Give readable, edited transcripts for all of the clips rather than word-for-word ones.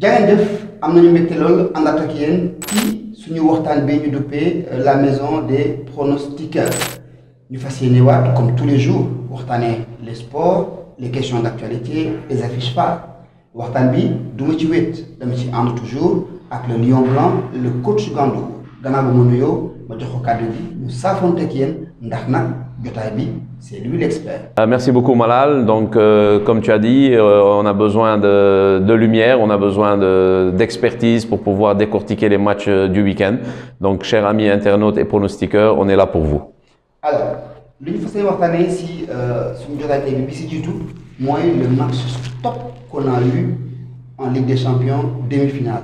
jangeen def am nañu mbégte lool àndaat ak yéen ci suñu waxtaan bi ñu duppee la maison des pronostiqueurs ñu fas yéene waat comme tous les jours waxtaanee les sports les questions d'actualité les affiches phares waxtaan bi duma ci wét dama ci ànd toujours ak le lion blanc le coach Gandou gannaaw ba ma nuyoo ma jox ko kàddu gi mu saafonte ak yéen ndax nag jotaay bi c'est lui l'expert. Merci beaucoup Malal. Donc comme tu as dit, on a besoin de lumière, on a besoin d'expertise pour pouvoir décortiquer les matchs du week-end. Donc chers amis internautes et pronostiqueurs, on est là pour vous. Alors li ñu fas yéene waxtaanee si suñu jotaay tey bi si jiitu mooy le match top qu'on a eu en Ligue des Champions demi-finale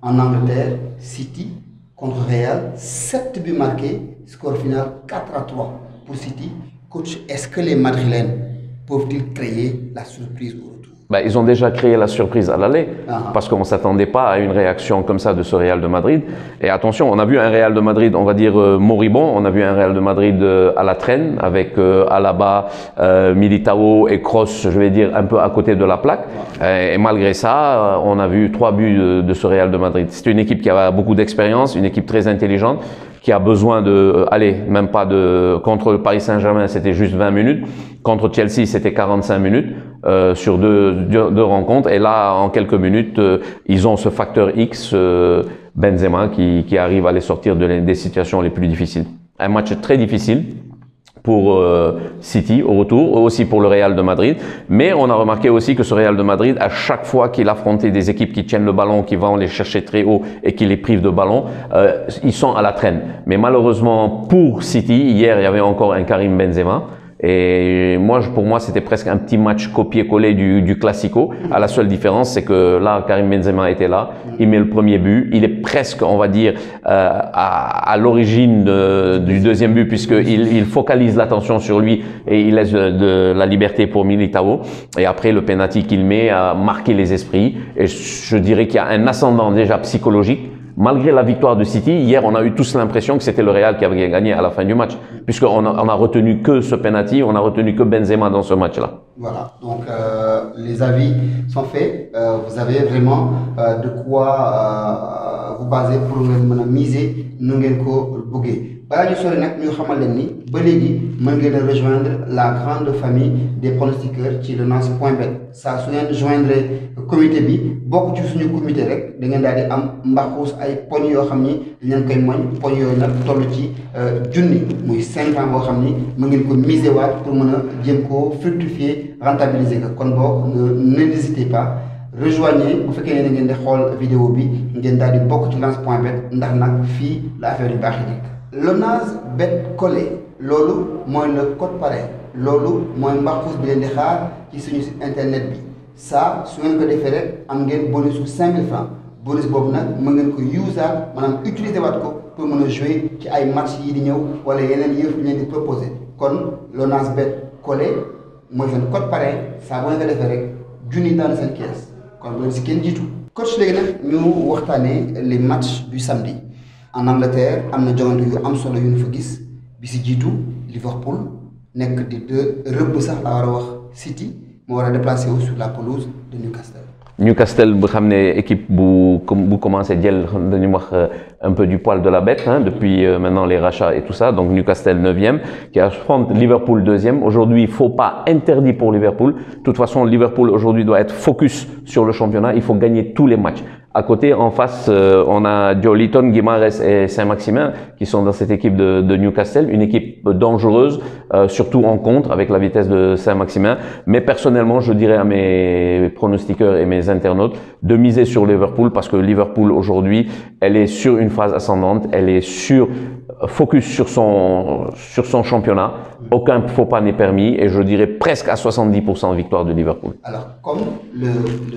en Angleterre, City contre Real, 7 buts marqués, score final 4-3 pour City. Coach, est-ce que les Madrilènes peuvent-ils créer la surprise au retour? Ils ont déjà créé la surprise à l'aller parce qu'on ne s'attendait pas à une réaction comme ça de ce Real de Madrid. Et attention, on a vu un Real de Madrid, on va dire moribond, on a vu un Real de Madrid à la traîne avec Alaba, Militao et Kroos, je vais dire un peu à côté de la plaque. Et malgré ça, on a vu 3 buts de ce Real de Madrid. C'est une équipe qui a beaucoup d'expérience, une équipe très intelligente, qui a besoin de, même pas de, contre le Paris Saint-Germain, c'était juste 20 minutes. Contre Chelsea, c'était 45 minutes sur deux rencontres. Et là, en quelques minutes, ils ont ce facteur X, Benzema, qui arrive à les sortir des situations les plus difficiles. Un match très difficile pour City au retour, aussi pour le Real de Madrid. Mais on a remarqué aussi que ce Real de Madrid, à chaque fois qu'il affrontait des équipes qui tiennent le ballon, qui vont les chercher très haut et qui les privent de ballon, ils sont à la traîne. Mais malheureusement pour City, hier, il y avait encore un Karim Benzema. Et pour moi, c'était presque un petit match copier-coller du Classico. À la seule différence, c'est que là, Karim Benzema était là. Il met le premier but. Il est presque, on va dire, à l'origine du deuxième but puisqu'il focalise l'attention sur lui et il laisse de la liberté pour Militao. Et après, le penalty qu'il met a marqué les esprits. Et je dirais qu'il y a un ascendant déjà psychologique. Malgré la victoire de City, hier, on a eu tous l'impression que c'était le Real qui avait gagné à la fin du match, puisqu'on a retenu que ce penalty, on a retenu que Benzema dans ce match-là. Voilà, donc les avis sont faits. Vous avez vraiment de quoi vous baser pour miser nu ngeen ko bëggee. Balaa ñu sori nag ñu xamal leen ni ba léegi mën ngeen a rejoindre la grande famille des pronostiqueurs ci LONASE.bet. saa su ngeen joindre comité bi bokk ci suñu comité rek da ngeen daal di am mbaxuus ay poñ yoo xam ni dañ leen koy moñ poñ yooyu nag toll ci junni muy 5 ans boo xam ni mën ngeen ko miser waat pour mën a jéem koo fructifier rentabiliser ko kon boog n'hésitez pas. Rejoignez bu fekkee ne ngeen di xool vidéo bi ngeen daal di bokk ci LONASE.bet ndax nag fii la affaire yu baax yi LONASE.bet collé loolu mooy le code pareil loolu mooy mbaxus bi leen di xaar ci suñu site internet bi ça su ngeen ko defee rek am ngeen bonus su 5000 francs bonus boobu nag mën ngeen ko usaat maanaam utiliser waat ko pour mën a jouer ci ay match yi di ñëw wala yeneen yëf ñu leen di proposer kon LONASE.bet collé mooy seen code pareil saa bu ngeen ko defee rek junni dans seen kees kon bu leen si kenn jiitu. coach léegi nag ñu waxtaanee les matchs du samedi. En Angleterre, am na jongante yu am solo yu ñu fa gis bi si jiitu Liverpool nekk di rëbb sax la war a wax City moo war a déplacé wu sur la pelouse de Newcastle. Newcastle bu xam ne équipe bu commencé jël dañu wax un peu du poil de la bête depuis maintenant les rachats et tout ça. Donc Newcastle 9e qui affronte Liverpool 2e. Aujourd'hui, il faut pas interdit pour Liverpool. De toute façon, Liverpool aujourd'hui doit être focus sur le championnat. Il faut gagner tous les matchs. À côté, en face, on a Joelinton, Guimaraes et Saint-Maximin qui sont dans cette équipe de Newcastle, une équipe dangereuse, surtout en contre avec la vitesse de Saint-Maximin. Mais personnellement, je dirais à mes pronostiqueurs et mes internautes de miser sur Liverpool parce que Liverpool aujourd'hui, elle est sur une phase ascendante, elle est focus sur son championnat. Aucun faux pas n'est permis et je dirais presque à 70% victoire de Liverpool. Alors, comme le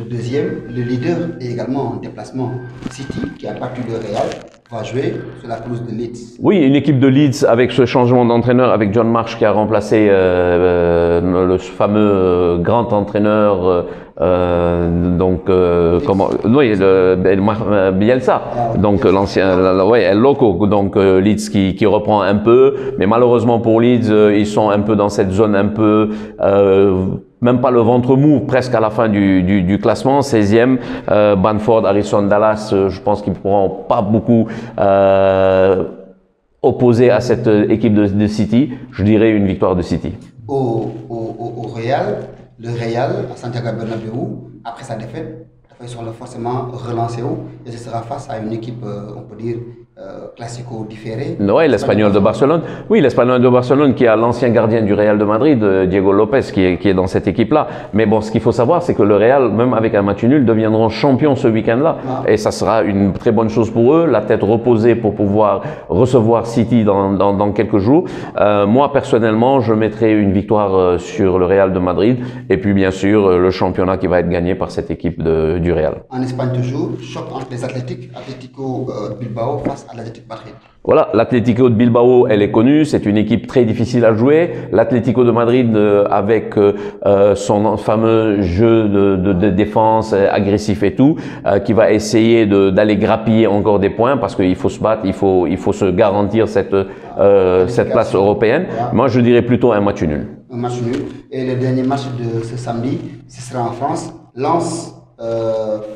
deuxième, le leader est également en déplacement, City, qui a battu le Real, va jouer sur la pelouse de Leeds. Oui, une équipe de Leeds avec ce changement d'entraîneur, avec John Marsh qui a remplacé le fameux grand entraîneur Bielsa, donc l'ancien, El Loco, donc Leeds qui reprend un peu, mais malheureusement pour Leeds, ils sont un peu dans cette zone un peu même pas le ventre mou, presque à la fin du classement, 16e. Bamford, Harrison, Dallas, je pense qu'ils ne pourront pas beaucoup opposer à cette équipe de City. Je dirais une victoire de City. Au Real, le Real à Santiago Bernabéu, après sa défaite, ils seront forcément relancés et ce sera face à une équipe, on peut dire, classico différée. Oui, l'Espagnol de Barcelone. Oui, l'Espagnol de Barcelone qui a l'ancien gardien du Real de Madrid, Diego Lopez, qui est dans cette équipe-là. Mais bon, ce qu'il faut savoir, c'est que le Real, même avec un match nul, deviendront champions ce week-end-là. Ah. Et ça sera une très bonne chose pour eux, la tête reposée pour pouvoir recevoir City dans quelques jours. Moi, personnellement, je mettrai une victoire sur le Real de Madrid. Et puis, bien sûr, le championnat qui va être gagné par cette équipe du Real. En Espagne toujours, choc entre les Atlético Bilbao face à l'Atlético Madrid. Voilà, l'Atlético de Bilbao, elle est connue, c'est une équipe très difficile à jouer. L'Atlético de Madrid, avec son fameux jeu de défense agressif et tout, qui va essayer d'aller grappiller encore des points parce qu'il faut se battre, il faut se garantir cette place européenne. Voilà. Moi, je dirais plutôt un match nul. Un match nul. Et le dernier match de ce samedi, ce sera en France. Lens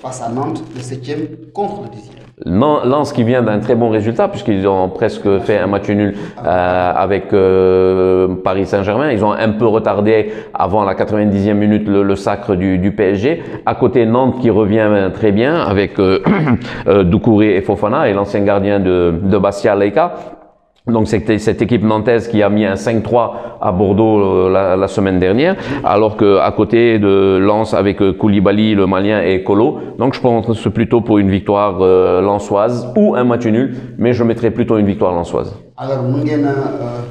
face à Nantes, le 7e contre le 10e. Lens qui vient d'un très bon résultat puisqu'ils ont presque fait un match nul avec Paris Saint-Germain. Ils ont un peu retardé avant la 90e minute le sacre du PSG. À côté, Nantes qui revient très bien avec Doucouré et Fofana et l'ancien gardien de Bastia Leïka. Donc c'était cette équipe nantaise qui a mis un 5-3 à Bordeaux la semaine dernière, alors qu'à côté de Lens avec Koulibaly, le Malien et Kolo. Donc je pense plutôt pour une victoire lensoise ou un match nul, mais je mettrai plutôt une victoire lensoise. Alors mun ngeen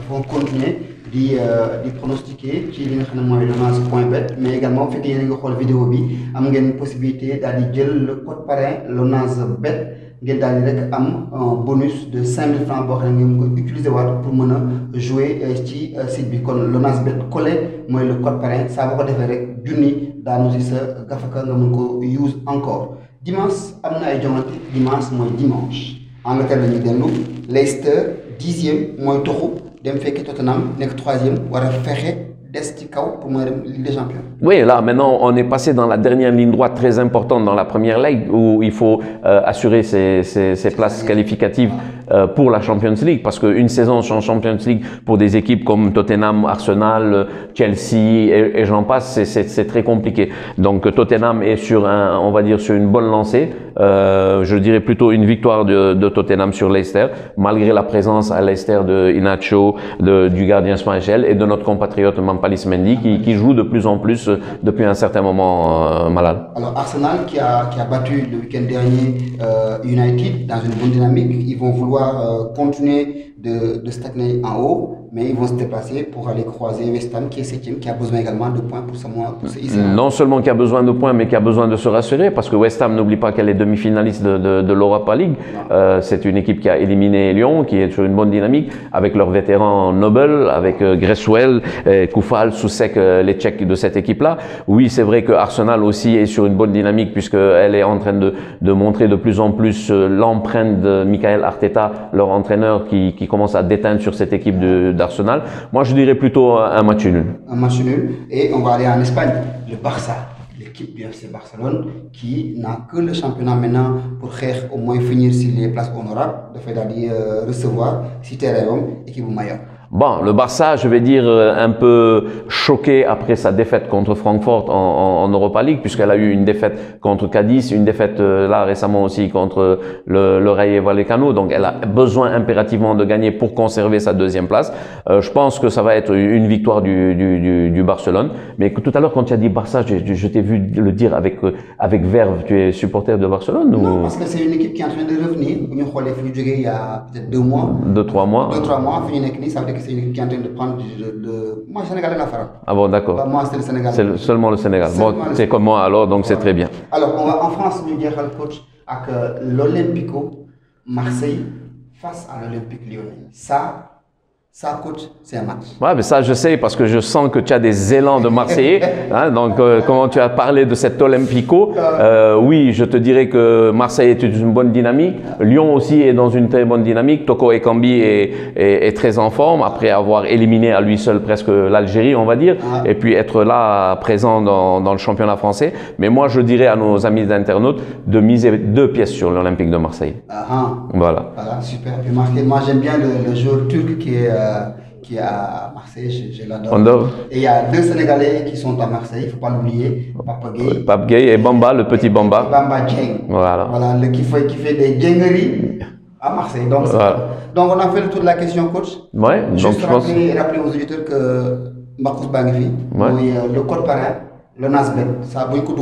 pour continuer di pronostiquer ci li nga xam ne mooy Lonase.bet mais également bu fekkee yéen a ngi xool vidéo bi am ngeen possibilité daal di jël le code parrain Lonase.bet. ngeen daal di rek am un bonus de 5000 francs boo xam ne ngeen ko utiliser waat pour mën a jouer ci site bi kon Lonase.bet collé mooy le code parrain saa boo ko defee rek junni daanu si sa gafaka nga mën ko use encore. Dimanche am na ay joŋante dimanche mooy dimanche Angleterre la ñuy dellu Leicester 10e mooy toxu dem fekki Tottenham nekk 3e war a fexe des ci kaw pour mooy dem Ligue des Champions. Oui, là maintenant on est passé dans la dernière ligne droite très importante dans la première ligue où il faut assurer ses places qualificatives pour la Champions League parce qu'une saison en Champions League pour des équipes comme Tottenham, Arsenal, Chelsea et j'en passe, c'est très compliqué. Donc Tottenham est sur on va dire sur une bonne lancée. Je dirais plutôt une victoire de Tottenham sur Leicester malgré la présence à Leicester de Iheanacho, du gardien Schmeichel et de notre compatriote Nampalys Mendy qui joue de plus en plus depuis un certain moment malade. Alors Arsenal qui a battu le week-end dernier United dans une bonne dynamique, ils vont vouloir continuer de stagner en haut, mais ils vont se déplacer pour aller croiser West Ham qui est 7e, qui a besoin également de points pour se hisser. Non seulement qui a besoin de points, mais qui a besoin de se rassurer parce que West Ham, n'oublie pas qu'elle est demi-finaliste de l'Europa League. C'est une équipe qui a éliminé Lyon, qui est sur une bonne dynamique avec leurs vétérans Noble, avec Gresswell, Koufal, Soucek, les Tchèques de cette équipe-là. Oui, c'est vrai que Arsenal aussi est sur une bonne dynamique puisqu'elle est en train de montrer de plus en plus l'empreinte de Michael Arteta, leur entraîneur qui commence à déteindre sur cette équipe d'Arsenal. Moi, je dirais plutôt un match nul. Un match nul. Et on va aller en Espagne. Le Barça, l'équipe du FC Barcelone, qui n'a que le championnat maintenant pour faire au moins finir sur les places honorables, de faire recevoir Cité Real, équipe du Mallorca. Bon, le Barça, je vais dire un peu choqué après sa défaite contre Francfort en Europa League, puisqu'elle a eu une défaite contre Cadiz, une défaite là récemment aussi contre le Rayo Vallecano. Donc, elle a besoin impérativement de gagner pour conserver sa deuxième place. Je pense que ça va être une victoire du Barcelone. Mais tout à l'heure, quand tu as dit Barça, je t'ai vu le dire avec verve. Tu es supporter de Barcelone ou... Non, parce que c'est une équipe qui est en train de revenir. Il y a peut-être 2 mois. 2-3 mois. 2-3 mois. Ça veut dire que c'est une équipe qui est en train de prendre moi, Sénégalais la fera. Ah bon, d'accord. Moi, c'est le Sénégal. C'est seulement le Sénégal. Bon, c'est comme moi alors, donc c'est très bien. Alors, on va en France, nous dire le coach avec l'Olympico Marseille face à l'Olympique Lyonnais. Ça, ça coûte, c'est un match. Ouais, mais ça, je sais, parce que je sens que tu as des élans de Marseillais. Hein, donc, comment tu as parlé de cet Olympico, oui, je te dirais que Marseille est une bonne dynamique. Lyon aussi est dans une très bonne dynamique. Toko Ekambi est très en forme, après avoir éliminé à lui seul presque l'Algérie, on va dire, et puis être là, présent dans le championnat français. Mais moi, je dirais à nos amis internautes de miser 2 pièces sur l'Olympique de Marseille. Voilà. Voilà, super. Puis moi, j'aime bien le joueur turc qui est à Marseille, je l'adore. Et il y a 2 Sénégalais qui sont à Marseille, il ne faut pas l'oublier, Pape Gueye et Bamba, le petit Bamba. Bamba Dieng. Voilà. Qui fait des diengueries à Marseille. Donc, donc on a fait le tour de la question, coach. Ouais, juste rappeler aux auditeurs que Marcus Bangifi, le code parrain, le NASBET, ça a beaucoup de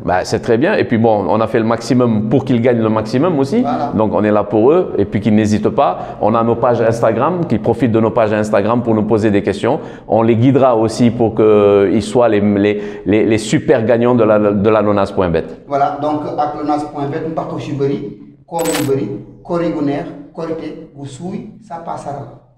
bah, c'est très bien. Et puis bon, on a fait le maximum pour qu'ils gagnent le maximum aussi. Voilà. Donc on est là pour eux. Et puis qu'ils n'hésitent pas. On a nos pages Instagram, qu'ils profitent de nos pages Instagram pour nous poser des questions. On les guidera aussi pour qu'ils soient les super gagnants de la Lonas.bet. Voilà, donc avec Lonas.bet, nous partons sur Bari, Koribari, Korigoner, Korité, Goussoui, ça passera.